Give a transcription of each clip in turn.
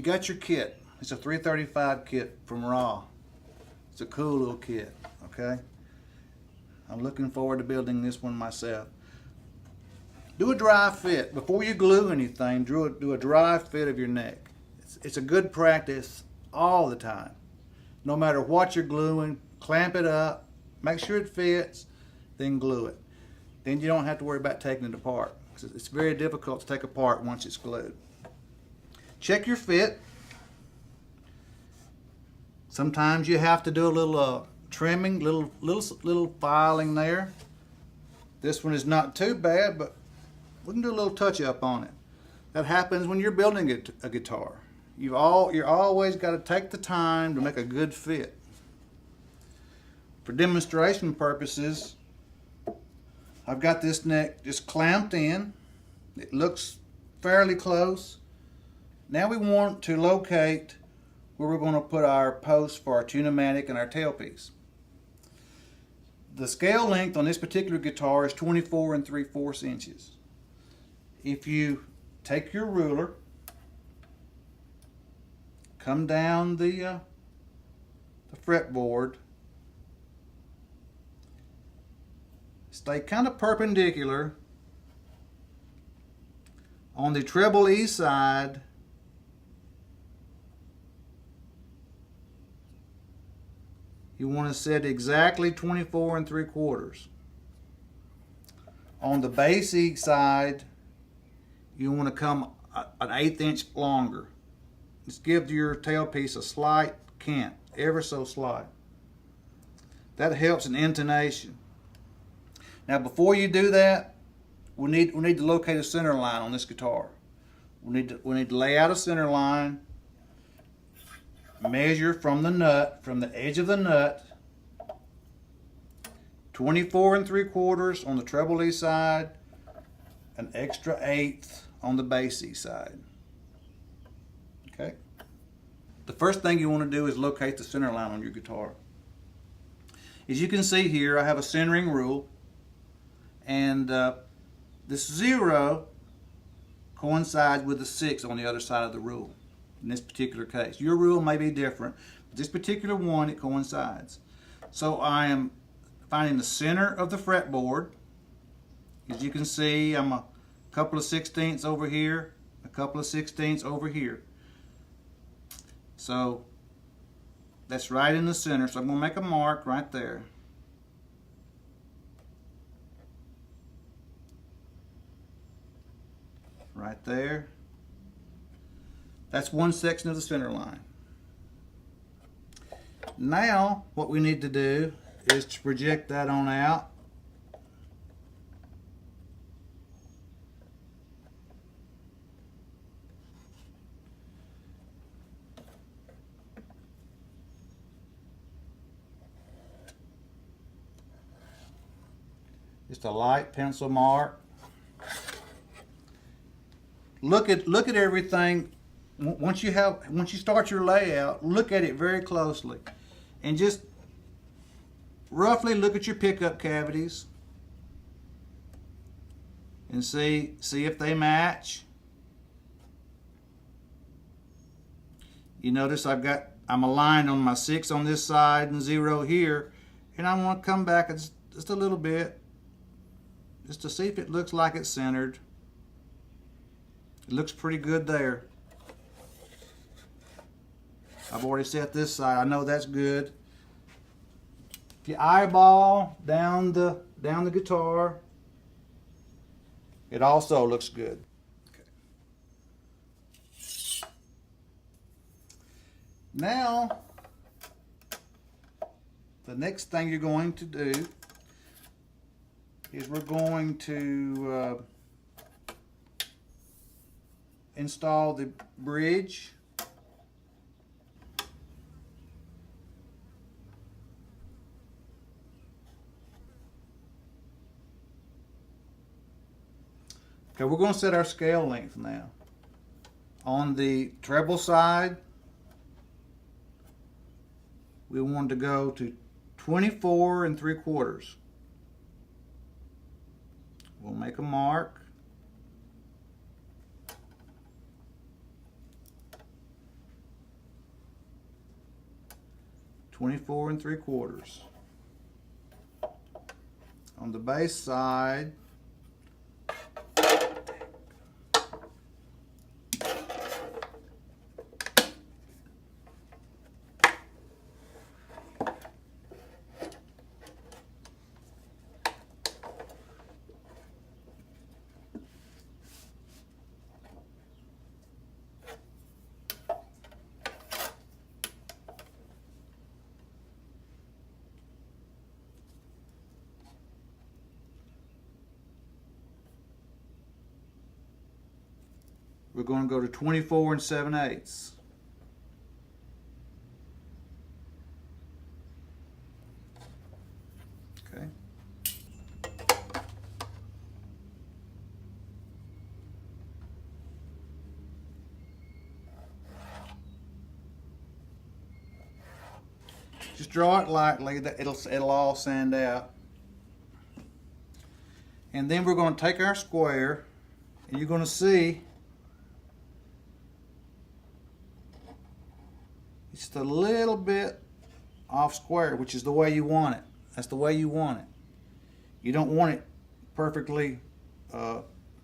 got your kit. It's a 335 kit from Raw. It's a cool little kit, okay? I'm looking forward to building this one myself. Do a dry fit. Before you glue anything, do a dry fit of your neck. It's a good practice all the time. No matter what you're gluing, clamp it up, make sure it fits, then glue it. Then you don't have to worry about taking it apart. It's very difficult to take apart once it's glued. Check your fit. Sometimes you have to do a little trimming, little filing there. This one is not too bad, but we can do a little touch up on it. That happens when you're building a guitar. You're always got to take the time to make a good fit. For demonstration purposes, I've got this neck just clamped in. It looks fairly close. Now we want to locate where we're going to put our post for our Tune-o-matic and our tailpiece. The scale length on this particular guitar is 24 3/4 inches. If you take your ruler, come down the fretboard, stay kind of perpendicular on the treble E side. You want to set exactly 24 3/4. On the bass E side, you want to come an 1/8 inch longer. Just give your tailpiece a slight cant, ever so slight. That helps in intonation. Now before you do that, we need to locate a center line on this guitar. We need to lay out a center line. Measure from the nut, from the edge of the nut, 24 3/4 on the treble E side, an extra 1/8 on the bass E side. Okay. The first thing you want to do is locate the center line on your guitar. As you can see here, I have a centering rule, and this 0 coincides with the 6 on the other side of the rule. In this particular case, your rule may be different, but this particular one, it coincides. So I am finding the center of the fretboard. As you can see, I'm a couple of 16ths over here, a couple of 16ths over here. So that's right in the center. So I'm going to make a mark right there. Right there. That's one section of the center line. Now what we need to do is to project that on out. Just a light pencil mark. Look at everything. Once you start your layout, look at it very closely, and just roughly look at your pickup cavities and see if they match. You notice I'm aligned on my 6 on this side and 0 here, and I want to come back just a little bit just to see if it looks like it's centered. It looks pretty good there. I've already set this side. I know that's good. If you eyeball down the guitar, it also looks good. Okay. Now, the next thing you're going to do is we're going to install the bridge. Okay, we're going to set our scale length now. On the treble side, we want to go to 24 3/4. We'll make a mark. 24 3/4. On the base side, we're going to go to 24 7/8. Okay. Just draw it lightly, that it'll all sand out. And then we're going to take our square, and you're going to see just a little bit off square, which is the way you want it. That's the way you want it. You don't want it perfectly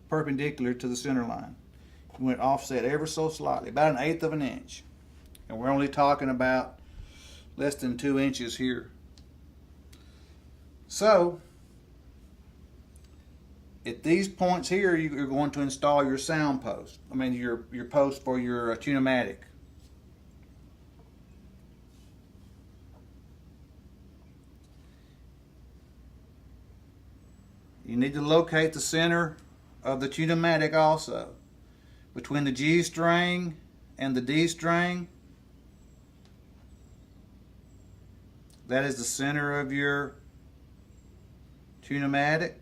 perpendicular to the center line. You want it offset ever so slightly, about 1/8 of an inch. And we're only talking about less than 2 inches here. So, at these points here, you're going to install your sound post. I mean, your post for your Tune-o-matic. You need to locate the center of the Tune-o-matic also. Between the G string and the D string, that is the center of your Tune-o-matic.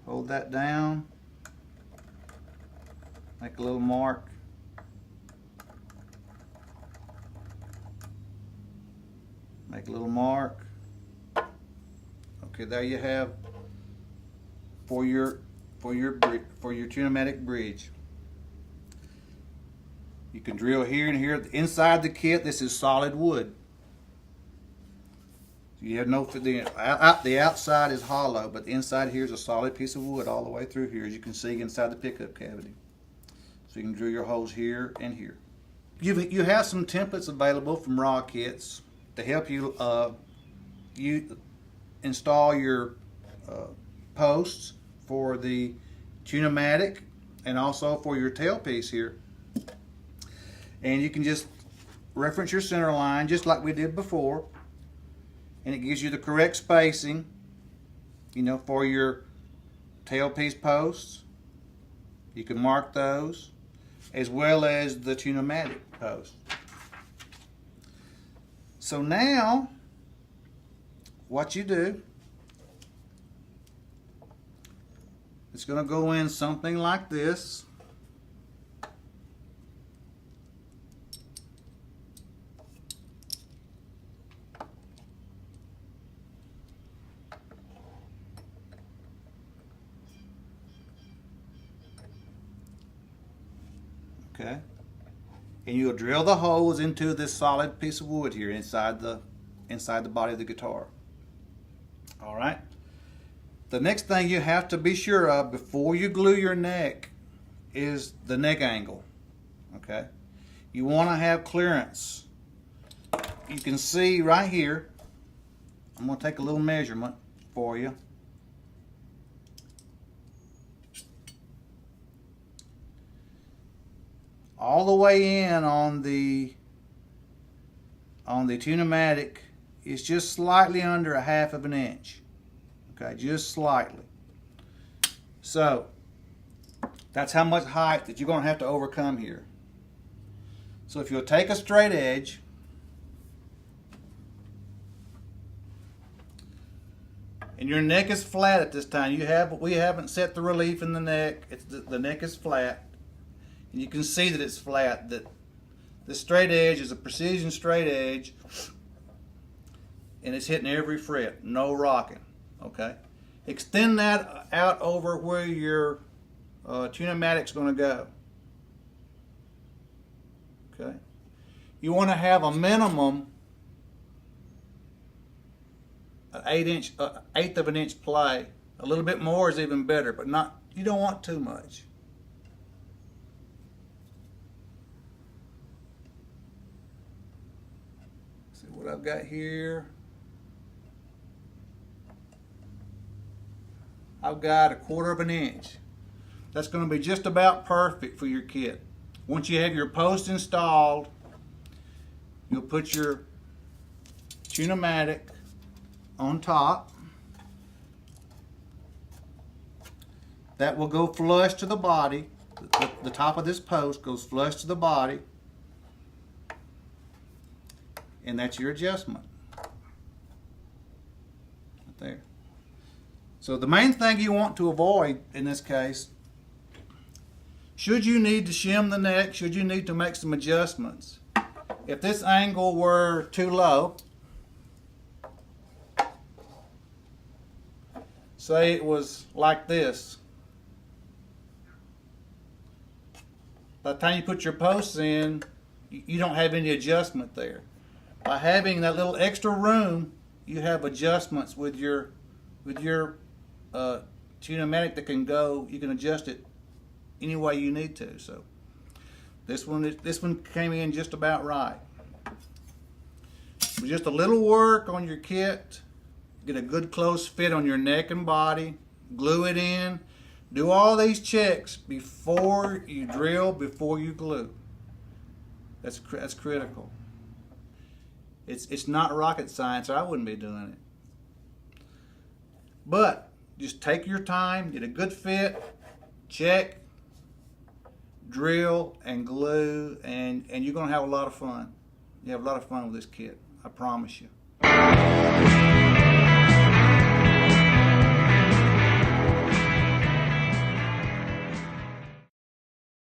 Hold that down. Make a little mark. Make a little mark. Okay, there you have for your Tune-o-matic bridge. You can drill here and here. Inside the kit, this is solid wood. You have no, the outside is hollow, but the inside here is a solid piece of wood all the way through here, as you can see inside the pickup cavity. So you can drill your holes here and here. You have some templates available from Raw Kits to help you install your posts for the Tune-o-matic and also for your tailpiece here. And you can just reference your center line just like we did before, and it gives you the correct spacing, you know, for your tailpiece posts. You can mark those as well as the Tune-o-matic post. So now what you do, it's going to go in something like this. Okay, and you'll drill the holes into this solid piece of wood here inside the body of the guitar. All right. The next thing you have to be sure of before you glue your neck is the neck angle. Okay, you want to have clearance. You can see right here. I'm going to take a little measurement for you. All the way in on the Tune-o-matic is just slightly under 1/2 of an inch. Okay, just slightly. So that's how much height that you're going to have to overcome here. So if you'll take a straight edge, and your neck is flat at this time, we haven't set the relief in the neck. The neck is flat. And you can see that it's flat, that the straight edge is a precision straight edge, and it's hitting every fret, no rocking. Okay, extend that out over where your Tune-o-matic's going to go. Okay. You want to have a minimum an eighth of an inch play. A little bit more is even better, but not. You don't want too much. See what I've got here. I've got a quarter of an inch. That's going to be just about perfect for your kit. Once you have your post installed, you'll put your Tune-o-matic on top. That will go flush to the body. The top of this post goes flush to the body. And that's your adjustment. Right there. So the main thing you want to avoid in this case, should you need to shim the neck, should you need to make some adjustments, if this angle were too low, say it was like this, by the time you put your posts in, you don't have any adjustment there. By having that little extra room, you have adjustments with your Tune-o-matic that can go. You can adjust it any way you need to. So this one came in just about right. With just a little work on your kit, get a good close fit on your neck and body, glue it in. Do all these checks before you drill, before you glue. That's critical. It's not rocket science, or I wouldn't be doing it. But just take your time, get a good fit, check, drill, and glue, and you're going to have a lot of fun. You have a lot of fun with this kit, I promise you.